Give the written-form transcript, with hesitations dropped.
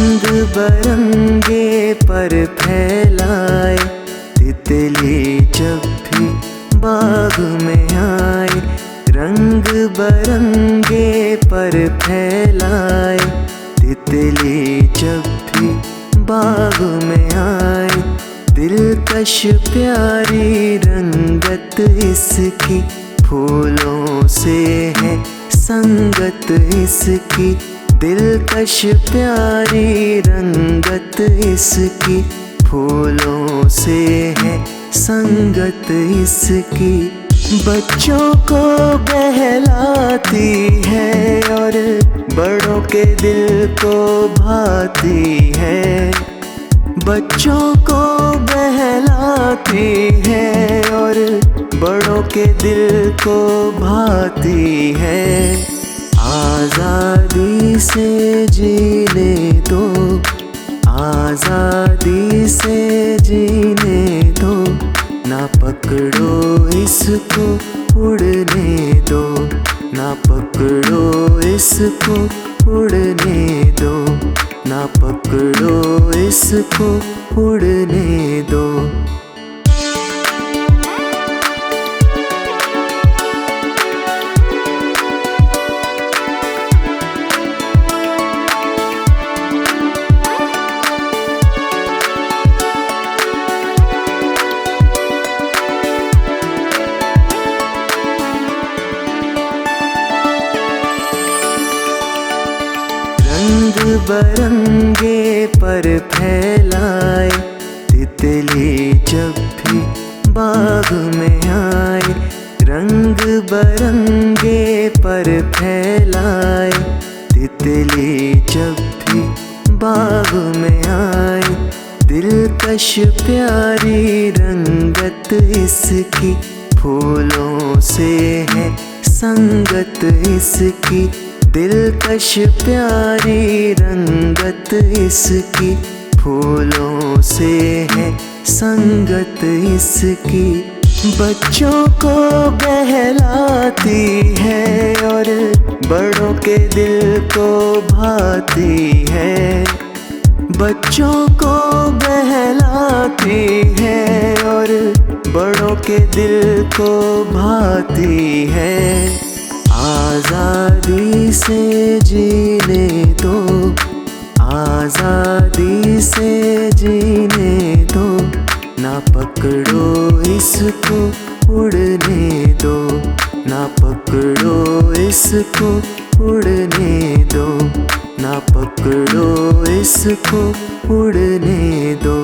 रंग बरंगे पर फैलाए, तितली जब भी बाग में आए। रंग बरंगे पर फैलाए, तितली जब भी बाग में आए। दिलकश प्यारी रंगत इसकी, फूलों से है संगत इसकी। दिलकश प्यारी रंगत इसकी, फूलों से है संगत इसकी। बच्चों को बहलाती है और बड़ों के दिल को भाती है। बच्चों को बहलाती है और बड़ों के दिल को भाती है। आज़ादी से जीने दो, आज़ादी से जीने दो। ना पकड़ो इसको उड़ने दो, ना पकड़ो इसको उड़ने दो। ना पकड़ो इसको उड़ने दो। रंग बरंगे पर फैलाए, तितली जब भी बाग में आए। रंग बरंगे पर फैलाए, तितली जब भी बाग में आए। दिलकश प्यारी रंगत इसकी, फूलों से है संगत इसकी। दिलकश प्यारी रंगत इसकी, फूलों से है संगत इसकी। बच्चों को बहलाती है और बड़ों के दिल को भाती है। बच्चों को बहलाती है और बड़ों के दिल को भाती है। आज़ादी से जीने दो, आज़ादी से जीने दो। ना पकड़ो इसको उड़ने दो, ना पकड़ो इसको उड़ने दो। ना पकड़ो इसको उड़ने दो।